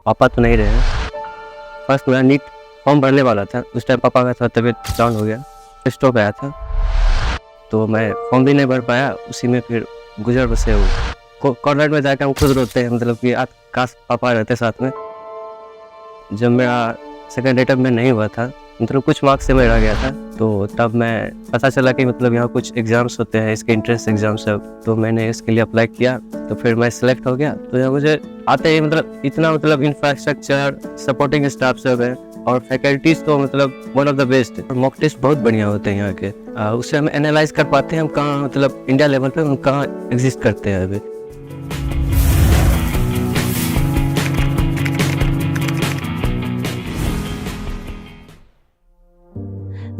पापा तो नहीं रहे हैं। फर्स्ट मेरा नीट फॉर्म भरने वाला था, उस टाइम पापा का थोड़ा तबीयत डाउन हो गया, स्ट्रोक आया था, तो मैं फॉर्म भी नहीं भर पाया। उसी में फिर गुजर बसे हो कॉर्नर में जाकर हम खुद रोते हैं, मतलब कि आज काश पापा रहते साथ में। जब मेरा सेकेंड अटेम्प्ट में नहीं हुआ था, मतलब कुछ मार्क्स से मैं रह गया था, तो तब मैं पता चला कि मतलब यहाँ कुछ एग्ज़ाम्स होते हैं, इसके एंट्रेंस एग्ज़ाम्स सब, तो मैंने इसके लिए अप्लाई किया, तो फिर मैं सिलेक्ट हो गया। तो यहाँ मुझे आते ही मतलब इतना मतलब इंफ्रास्ट्रक्चर, सपोर्टिंग स्टाफ सब है और फैकल्टीज तो मतलब one of the best. Mock test बहुत बढ़िया होते हैं यहाँ के, उससे हम एनालाइज कर पाते हैं हम कहाँ मतलब इंडिया लेवल पे हम कहाँ एग्जिस्ट करते हैं अभी।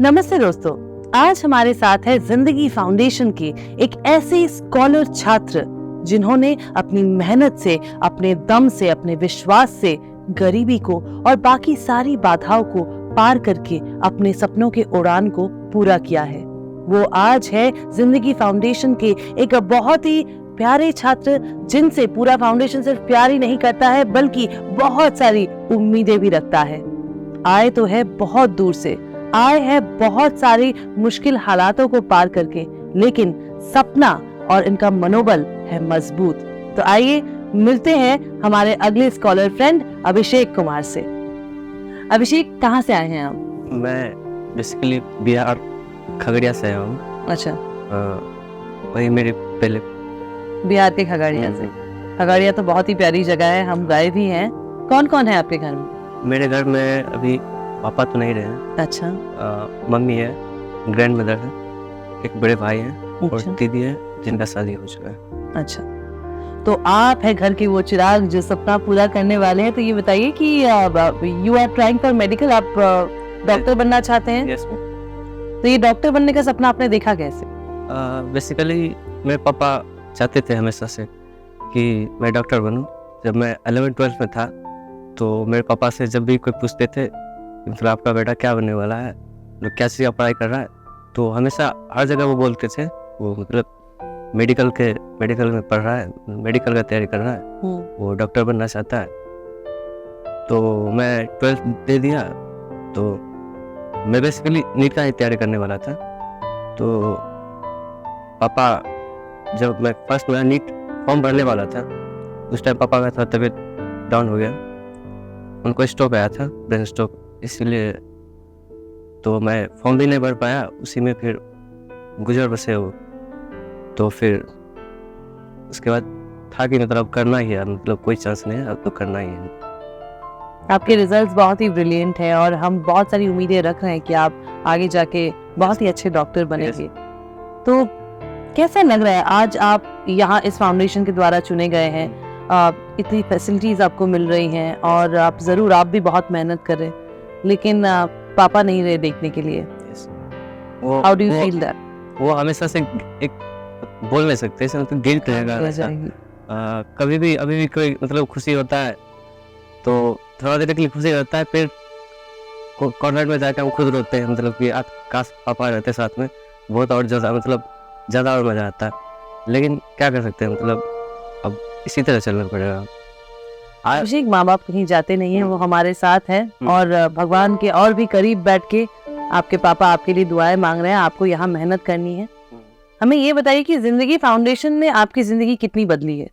नमस्ते दोस्तों, आज हमारे साथ है जिंदगी फाउंडेशन के एक ऐसे स्कॉलर छात्र जिन्होंने अपनी मेहनत से, अपने दम से, अपने विश्वास से गरीबी को और बाकी सारी बाधाओं को पार करके अपने सपनों के उड़ान को पूरा किया है। वो आज है जिंदगी फाउंडेशन के एक बहुत ही प्यारे छात्र, जिनसे पूरा फाउंडेशन सिर्फ प्यार ही नहीं करता है बल्कि बहुत सारी उम्मीदें भी रखता है। आए तो है बहुत दूर से, आए है बहुत सारी मुश्किल हालातों को पार करके, लेकिन सपना और इनका मनोबल है मजबूत। तो आइए मिलते हैं हमारे अगले स्कॉलर फ्रेंड अभिषेक कुमार से। अभिषेक, कहाँ से आए हैं आप? मैं बेसिकली बिहार खगड़िया से आया हूँ। अच्छा, वही मेरे पहले बिहार के खगड़िया से। खगड़िया तो बहुत ही प्यारी जगह है, हम गए भी हैं। कौन कौन है आपके घर में? मेरे घर में अभी पापा तो नहीं रहे हैं। अच्छा, मम्मी है, ग्रैंड मदर है, एक बड़े भाई हैं और अच्छा, दीदी है जिनका शादी हो चुका है। अच्छा। तो आप है घर के वो चिराग जो सपना पूरा करने वाले हैं। तो ये बताइए कि you are trying for medical, आप डॉक्टर बनना चाहते हैं। यस। तो ये डॉक्टर बनने का सपना आपने देखा कैसे? बेसिकली मेरे पापा चाहते थे हमेशा से कि मैं डॉक्टर बनूं। जब मैं 11th-12th में था तो मेरे पापा से जब भी कोई पूछते थे मतलब आपका बेटा क्या बनने वाला है, मतलब क्या चीज़ का पढ़ाई कर रहा है, तो हमेशा हर जगह वो बोलते थे वो मतलब मेडिकल में पढ़ रहा है, मेडिकल का तैयारी कर रहा है, वो डॉक्टर बनना चाहता है। तो मैं 12th दे दिया, तो मैं बेसिकली नीट का ही तैयारी करने वाला था। तो पापा जब मैं फर्स्ट मेरा नीट फॉर्म भरने वाला था, उस टाइम पापा का थोड़ा तबीयत डाउन हो गया, उनको स्ट्रोक आया था, ब्रेन स्ट्रोक, इसलिए तो मैं फॉर्म भी नहीं भर पाया। उसी में फिर गुजर बसे हो, तो फिर उसके बाद था कि मतलब करना ही है, मतलब कोई चांस नहीं है, अब तो करना ही है। आपके रिजल्ट्स बहुत ही ब्रिलियंट हैं और हम बहुत सारी उम्मीदें रख रहे हैं कि आप आगे जाके बहुत ही अच्छे डॉक्टर बनेंगे। तो कैसा लग रहा है आज आप यहाँ इस फाउंडेशन के द्वारा चुने गए हैं, इतनी फैसिलिटीज आपको मिल रही हैं और आप भी बहुत मेहनत कर रहे हैं, लेकिन पापा नहीं रहे देखने के लिए। How do you feel that? वो हमेशा से एक बोल नहीं सकते, इसमें तो गिल्ट रहेगा। कभी भी अभी भी कोई मतलब खुशी होता है तो थोड़ा देर के लिए खुशी रहता है, फिर कॉर्नर में जाकर हम खुद रोते हैं, मतलब कि आज काश पापा रहते साथ में, बहुत और ज़्यादा और मज़ा आता है। लेकिन क्या कर सकते हैं, मतलब अब इसी तरह चलना पड़ेगा। अभिषेक, माँ बाप कहीं जाते नहीं हैं, वो हमारे साथ हैं और भगवान के और भी करीब बैठ के आपके पापा आपके लिए दुआएं मांग रहे हैं। आपको यहाँ मेहनत करनी है। हमें ये बताइए कि जिंदगी फाउंडेशन ने आपकी जिंदगी कितनी बदली है?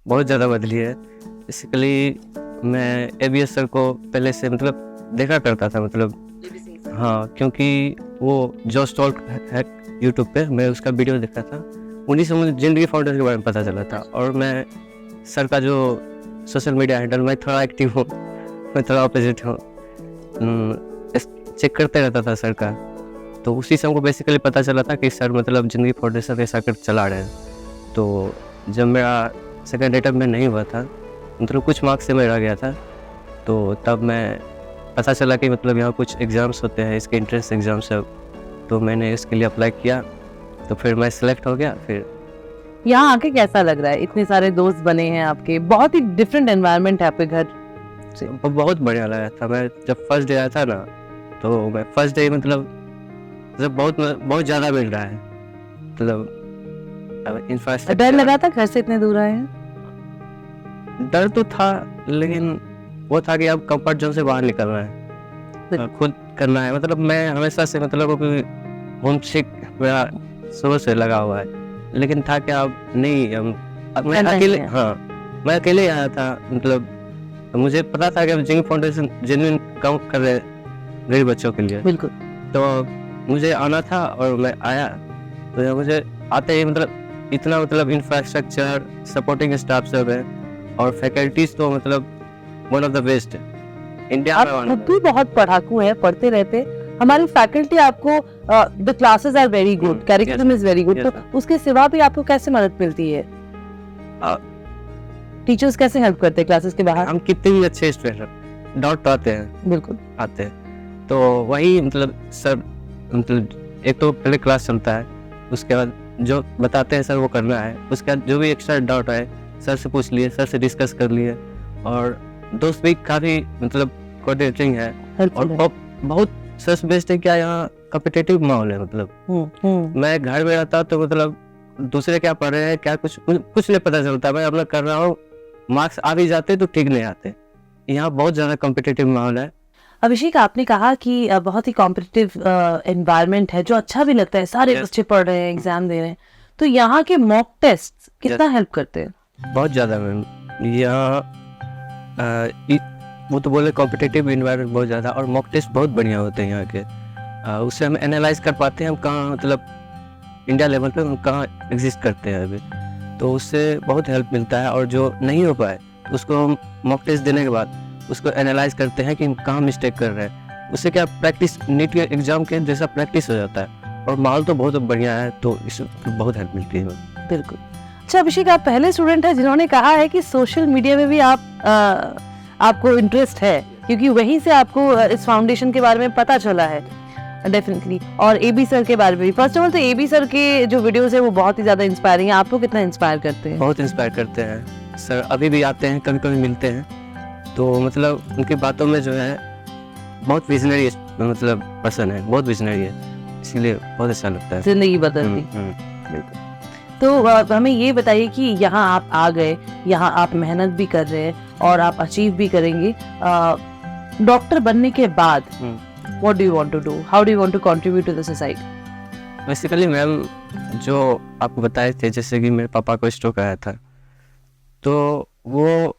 बहुत ज़्यादा बदली है। बेसिकली मैं ABS सर को पहले से मतलब देखा करता था, मतलब हाँ, क्योंकि वो जो स्टॉल है यूट्यूब पे, मैं उसका वीडियो देखा था, उन्हीं से मुझे जिंदगी फाउंडेशन के बारे में पता चला था। और मैं सर का जो सोशल मीडिया हैंडल, मैं थोड़ा एक्टिव हूँ, मैं थोड़ा ऑपोजिट हूँ, चेक करते रहता था सर का, तो उसी से हमको बेसिकली पता चला था कि सर मतलब जिंदगी फाउंडेशन ऐसा कर चला रहे हैं। तो जब मेरा सेकेंड अटेम्प्ट में नहीं हुआ था, मतलब कुछ मार्क्स से मैं रह गया था, तो तब मैं पता चला कि मतलब यहाँ कुछ एग्ज़ाम्स होते हैं, इसके एंट्रेंस एग्ज़ाम सब, तो मैंने इसके लिए अप्लाई किया, तो फिर मैं सिलेक्ट हो गया। फिर यहाँ आके कैसा लग रहा है? इतने सारे दोस्त बने हैं आपके, बहुत ही डिफरेंट एनवायरनमेंट है आपके घर से। बहुत बढ़िया लगा था। मैं जब फर्स्ट डे आया था ना, तो मैं फर्स्ट डे मतलब बहुत ज़्यादा मिल रहा है, मतलब इंफ्रास्ट्रक्चर। डर लगा था घर से इतने दूर आए हैं? डर तो था, लेकिन वो था कि अब कंफर्ट जोन से बाहर निकलना है, खुद करना है। मतलब मैं हमेशा से मतलब होम सिक मेरा शुरू से लगा हुआ है, लेकिन था क्या अब नहीं, मैं करना ही अकेले, है। हाँ मैं अकेले आया था। मतलब मुझे पता था कि अब जिंग फाउंडेशन जेन्युइन काम कर रहे गरीब बच्चों के लिए, बिल्कुल। तो मुझे आना था और मैं आया। तो यहाँ मुझे आते ही मतलब इतना मतलब इंफ्रास्ट्रक्चर, सपोर्टिंग स्टाफ सब है और फैकल्टीज तो मतलब वन ऑफ द बेस्ट है इंडिया आप में। one of खुद the भी बहुत पढ़ाकू हैं, पढ़ते रहते। हमारी फैकल्टी आपको the classes are very good, curriculum is very good, yes, तो उसके सिवा भी आपको कैसे मदद मिलती है? आ, टीचर्स कैसे हेल्प करते हैं क्लासेस के बाहर? हम कितने भी अच्छे स्टूडेंट डाउट तो आते हैं, बिल्कुल। आते हैं तो वही मतलब सर, मतलब एक तो पहले क्लास चलता है, उसके बाद जो बताते हैं सर वो करना है, उसके बाद जो भी एक्स्ट्रा डाउट आए सर से पूछ लिए, सर से डिस्कस कर लिए। और दोस्त भी काफ़ी मतलब कोऑर्डिनेटिंग है और हेल्पफुल है। बहुत सच बेस्ट है। क्या यहाँ कॉम्पिटिटिव माहौल है, मतलब मैं घर में रहता तो मतलब दूसरे क्या पढ़ रहे हैं क्या कुछ नहीं पता चलता, मैं अपना कर रहा हूँ, मार्क्स आ भी जाते तो ठीक नहीं आते। यहाँ बहुत ज़्यादा कॉम्पिटिटिव माहौल है। अभिषेक, आपने कहा कि बहुत ही कॉम्पिटिटिव एनवायरनमेंट है, जो अच्छा भी लगता है, सारे Yes. बच्चे पढ़ रहे हैं, एग्जाम दे रहे हैं, तो यहाँ के मॉक टेस्ट कितना हेल्प करते हैं? बहुत ज़्यादा मैम, यहाँ वो तो बोले कॉम्पिटिटिव इन्वायरमेंट बहुत ज़्यादा, और मॉक टेस्ट बहुत बढ़िया होते हैं यहाँ के। उससे हम एनालाइज कर पाते हैं हम कहाँ मतलब इंडिया लेवल पे हम कहाँ एग्जिस्ट करते हैं अभी, तो उससे बहुत हेल्प मिलता है। और जो नहीं हो पाए उसको हम मॉक टेस्ट देने के बाद उसको एनालाइज करते हैं कि हम कहाँ मिस्टेक कर रहे हैं। उससे क्या प्रैक्टिस, नीट के एग्जाम के जैसा प्रैक्टिस हो जाता है, और माहौल तो बहुत बढ़िया है, तो इससे बहुत हेल्प मिलती है। बिल्कुल। अच्छा अभिषेक, आप पहले स्टूडेंट हैं जिन्होंने कहा है कि सोशल मीडिया में भी आपको इंटरेस्ट है, क्योंकि वहीं से आपको इस फाउंडेशन के बारे में पता चला है। डेफिनेटली। और एबी सर के बारे में भी, फर्स्ट ऑफ ऑल तो एबी सर के जो वीडियोस है वो बहुत ही ज्यादा इंस्पायरिंग है। आपको कितना इंस्पायर करते हैं? बहुत इंस्पायर करते हैं सर, अभी भी आते हैं, कभी कभी मिलते हैं, तो मतलब उनकी बातों में जो है बहुत विजनरी मतलब पर्सन है, बहुत विजनरी है, इसीलिए बहुत अच्छा लगता है। जिंदगी बदल दी। बिल्कुल। तो हमें ये बताइए कि यहाँ आप आ गए, यहाँ आप मेहनत भी कर रहे हैं और आप अचीव भी करेंगे। डॉक्टर बनने के बाद what do you want to do, how do you want to contribute to the society? Basically ma'am, जो आपको बताए थे जैसे कि मेरे पापा को स्ट्रोक आया था, तो वो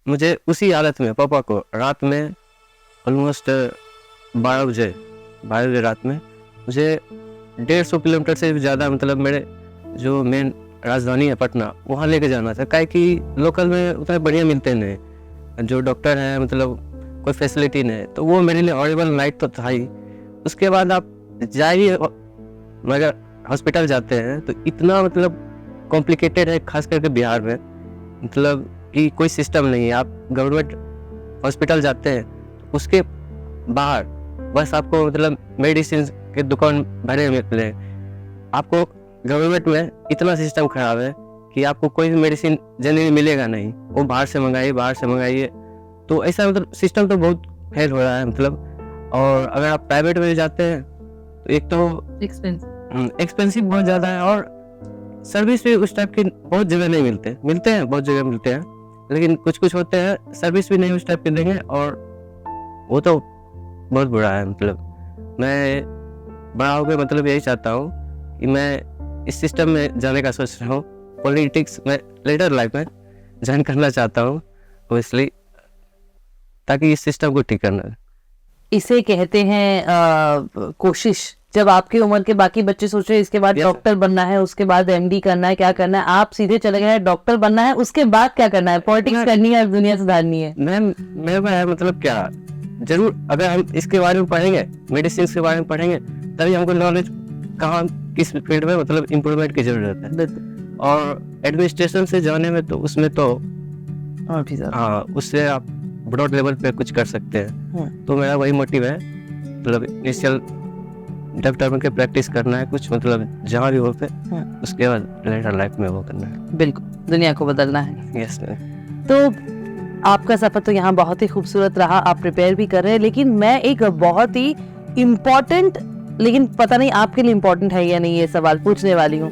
मुझे उसी हालत में पापा को रात में ऑलमोस्ट 12 बजे रात में मुझे 150 किलोमीटर से भी ज़्यादा मतलब मेरे जो मेन राजधानी है पटना, वहाँ लेके जाना था। काहे कि लोकल में उतना बढ़िया मिलते नहीं, जो डॉक्टर है मतलब कोई फैसिलिटी नहीं, तो वो मेरे लिए हॉरिबल नाइट तो था ही। उसके बाद आप जाइए, मगर हॉस्पिटल जाते हैं तो इतना मतलब कॉम्प्लिकेटेड है, खास करके बिहार में, मतलब कि कोई सिस्टम नहीं है। आप गवर्नमेंट हॉस्पिटल जाते हैं, उसके बाहर बस आपको मतलब मेडिसिन के दुकान भरे मिलते हैं। आपको गवर्नमेंट में इतना सिस्टम खराब है कि आपको कोई भी मेडिसिन जनरली मिलेगा नहीं, वो बाहर से मंगाइए। तो ऐसा मतलब सिस्टम तो बहुत फेल हो रहा है मतलब। और अगर आप प्राइवेट में जाते हैं तो एक तो एक्सपेंसिव बहुत ज़्यादा है, और सर्विस भी उस टाइप के बहुत जगह नहीं मिलते हैं, बहुत जगह मिलते हैं, लेकिन कुछ होते हैं सर्विस भी नहीं उस टाइप के देंगे, और वो तो बहुत बुरा है। मतलब मैं बड़ा होकर मतलब यही चाहता हूँ कि मैं इस सिस्टम में जाने का सोच रहा हूँ। पॉलिटिक्स में लेटर लाइफ में ज्वाइन करना चाहता हूँ, ओबियसली, ताकि इस सिस्टम को ठीक करना है। इसे कहते हैं कोशिश। जब आपकी उम्र के बाकी बच्चे सोच रहे हैं इसके बाद डॉक्टर बनना है, उसके बाद एमडी करना है, क्या करना है, आप सीधे चले गए डॉक्टर बनना है, उसके बाद क्या करना है, पॉलिटिक्स करनी है, दुनिया सुधारनी है। मैम मैं मतलब क्या, जरूर अगर हम इसके बारे में पढ़ेंगे, मेडिसिन के बारे में पढ़ेंगे, तभी हमको नॉलेज कहाँ किस फील्ड में मतलब इम्प्रूवमेंट की जरूरत है। और एडमिनिस्ट्रेशन से जाने में तो उसमें तो और भी ज्यादा, हाँ, उससे आप ब्रॉड लेवल पे कुछ कर सकते हैं। तो मेरा वही मोटिव है, मतलब इनिशियल डॉक्टर बन के प्रैक्टिस करना है कुछ, मतलब जहाँ भी हो पे, उसके बाद लेटर लाइफ में वो करना है। बिल्कुल, दुनिया को बदलना है। Yes ma'am. तो आपका सफर तो यहाँ बहुत ही खूबसूरत रहा, आप प्रिपेयर भी कर रहे हैं, लेकिन मैं एक बहुत ही इम्पोर्टेंट, लेकिन पता नहीं आपके लिए इम्पोर्टेंट है या नहीं, ये सवाल पूछने वाली हूँ।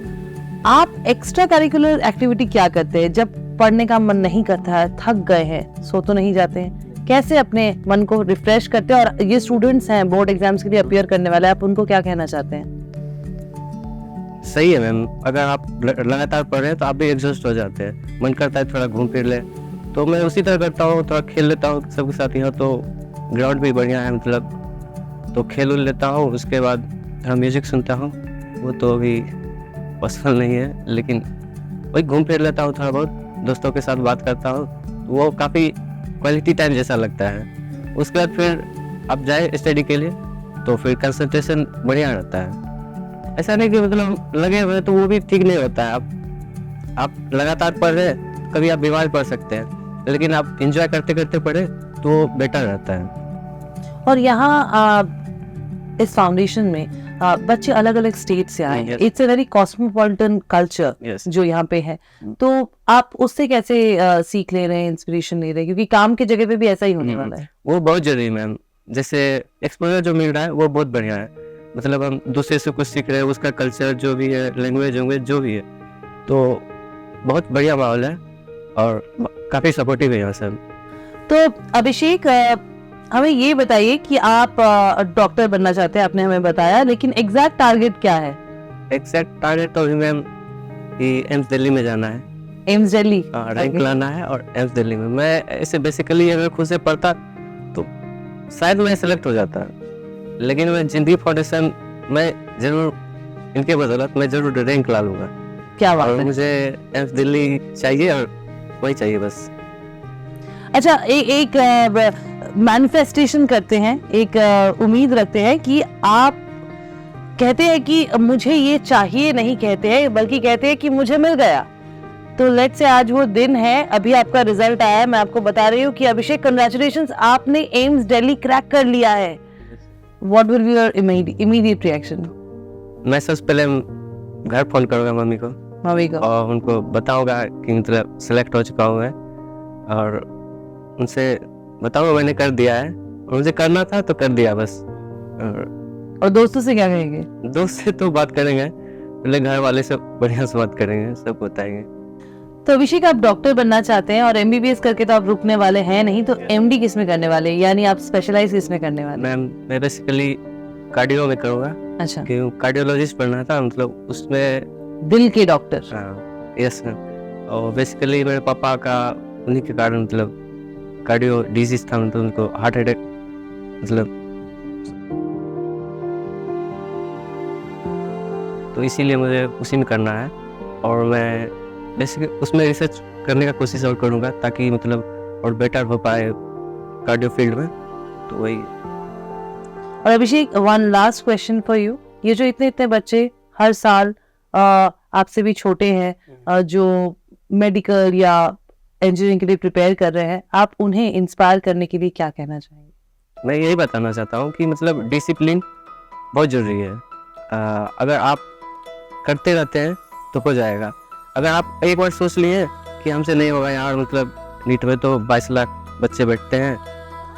आप एक्स्ट्रा करिकुलर एक्टिविटी क्या करते हैं? जब पढ़ने का मन नहीं करता है, थक गए हैं, सो तो नहीं जाते हैं, कैसे अपने मन को रिफ्रेश करते हैं? और ये स्टूडेंट्स हैं, बोर्ड एग्जाम्स के लिए अपीयर करने वाले, आप उनको क्या कहना चाहते हैं? सही है मैम, अगर आप लगातार पढ़ रहे हैं तो आप भी एग्जॉस्ट हो जाते हैं, मन करता है थोड़ा घूम फिर ले, तो मैं उसी तरह करता हूँ, थोड़ा खेल लेता हूँ सबके साथ। यहाँ तो ग्राउंड भी बढ़िया है, मतलब तो खेल उल लेता हूँ, उसके बाद थोड़ा म्यूजिक सुनता हूँ, वो तो अभी पॉसिबल नहीं है, लेकिन वही घूम फिर लेता हूँ, थोड़ा बहुत दोस्तों के साथ बात करता हूँ, वो काफ़ी क्वालिटी टाइम जैसा लगता है। उसके बाद फिर आप जाए स्टडी के लिए तो फिर कंसंट्रेशन बढ़िया रहता है। ऐसा नहीं कि मतलब लगे हुए तो वो भी ठीक नहीं होता है। आप लगातार पढ़ रहे हैं, कभी आप बीमार पड़ सकते हैं, लेकिन आप एंजॉय करते करते पढ़े तो बेटर रहता है। और यहाँ इस फाउंडेशन में बच्चे अलग अलग स्टेट से आए हैं, Yes. It's a very cosmopolitan culture Yes. जो यहाँ पे है, तो आप उससे कैसे सीख ले रहे हैं, इंस्पिरेशन ले रहे हैं? क्योंकि काम की जगह पे भी ऐसा ही होने वाला है। वो बहुत जरूरी है मैम, जैसे एक्सपोजर जो मिल रहा है वो बहुत बढ़िया है, मतलब हम दूसरे से कुछ सीख रहे हैं, उसका कल्चर जो भी है, लैंग्वेज जो भी है, तो बहुत बढ़िया माहौल है और काफ़ी सपोर्टिव है यहाँ सब। तो अभिषेक, हमें ये बताइए कि आप डॉक्टर बनना चाहते हैं, आपने हमें बताया, लेकिन एग्जैक्ट टारगेट क्या है? एग्जैक्ट टारगेट तो अभी मैम कि एम्स दिल्ली में जाना है, एम्स दिल्ली रैंक लाना है और एम्स दिल्ली में। मैं ऐसे बेसिकली अगर खुद से पढ़ता तो शायद मैं सेलेक्ट हो जाता, लेकिन मैं जिंदगी फाउंडेशन में जरूर, इनके बदौलत मैं जरूर रैंक ला लूँगा। क्या बात और है। मुझे एम्स दिल्ली चाहिए और वही चाहिए बस। अच्छा, एक मैनिफेस्टेशन करते हैं, एक उम्मीद रखते हैं कि आप कहते हैं कि मुझे ये चाहिए, नहीं कहते हैं बल्कि कहते हैं कि मुझे मिल गया। तो लेट्स से आज वो दिन है, अभी आपका रिजल्ट आया है, मैं आपको बता रही हूँ कि अभिषेक कंग्रेचुलेशंस, आपने एम्स दिल्ली क्रैक कर लिया है। What will be your immediate reaction? मैं सबसे पहले घर फोन करूँगा मम्मी को और उनको बताऊँगा कि मतलब सेलेक्ट हो चुका हूँ मैं, और उनसे बताऊँगा मैंने कर दिया है, और मुझे करना था तो कर दिया बस। और दोस्तों से क्या कहेंगे? दोस्त से तो बात करेंगे, पहले घर वाले से बढ़िया से बात करेंगे, सब बताएंगे। तो अभिषेक, आप डॉक्टर बनना चाहते हैं और एमबीबीएस करके तो आप रुकने वाले हैं नहीं, तो एमडी किस में करने वाले, यानी आप स्पेशलाइज किस में करने वाले? मैं बेसिकली कार्डियो में करूँगा। अच्छा, क्यों कार्डियोलॉजिस्ट पढ़ना था, मतलब उसमें दिल के डॉक्टर। यस मैम, और बेसिकली मेरे पापा का उन्हीं के कारण मतलब कार्डियो डिजीज था, मतलब उनको हार्ट अटैक, मतलब तो इसीलिए मुझे उसी में करना है, और मैं बेसिकली उसमें रिसर्च करने का कोशिश और करूँगा ताकि मतलब और बेटर हो पाए कार्डियो फील्ड में, तो वही। और Abhishek, one last question for you, ये जो इतने बच्चे हर साल आपसे भी छोटे हैं जो मेडिकल या इंजीनियरिंग के लिए प्रिपेयर कर रहे हैं, आप उन्हें इंस्पायर करने के लिए क्या कहना चाहेंगे? मैं यही बताना चाहता हूँ कि मतलब डिसिप्लिन बहुत ज़रूरी है। अगर आप करते रहते हैं तो हो जाएगा। अगर आप एक बार सोच लिए कि हमसे नहीं होगा यार, मतलब नीट में तो 22 लाख बच्चे बैठते हैं,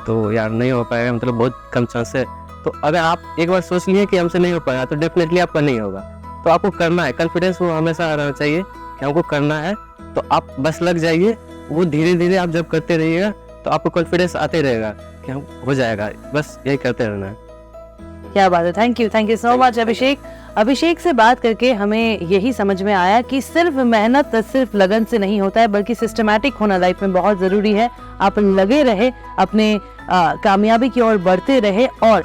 तो यार नहीं हो पाएगा, मतलब बहुत कम चांस है, तो अगर आप एक बार सोच लिए कि हमसे नहीं हो पाएगा तो डेफिनेटली आपका नहीं होगा। तो आपको करना है, कॉन्फिडेंस वो हमेशा रहना चाहिए कि हमको करना है, तो आप बस लग जाइए। वो धीरे धीरे आप जब करते रहिएगा तो आपको कॉन्फिडेंस आते रहेगा कि हम हो जाएगा, बस यही करते रहना है। क्या बात है, थैंक यू सो मच अभिषेक। अभिषेक से बात करके हमें यही समझ में आया कि सिर्फ मेहनत सिर्फ लगन से नहीं होता है, बल्कि सिस्टमैटिक होना लाइफ में बहुत जरूरी है। आप लगे रहे, अपने कामयाबी की ओर बढ़ते रहे, और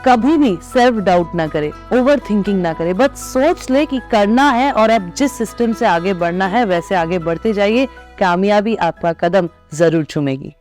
कभी भी सेल्फ डाउट ना करे, ओवर थिंकिंग ना करे, बस सोच ले कि करना है और अब जिस सिस्टम से आगे बढ़ना है वैसे आगे बढ़ते जाइए। कामयाबी आपका कदम जरूर चूमेगी।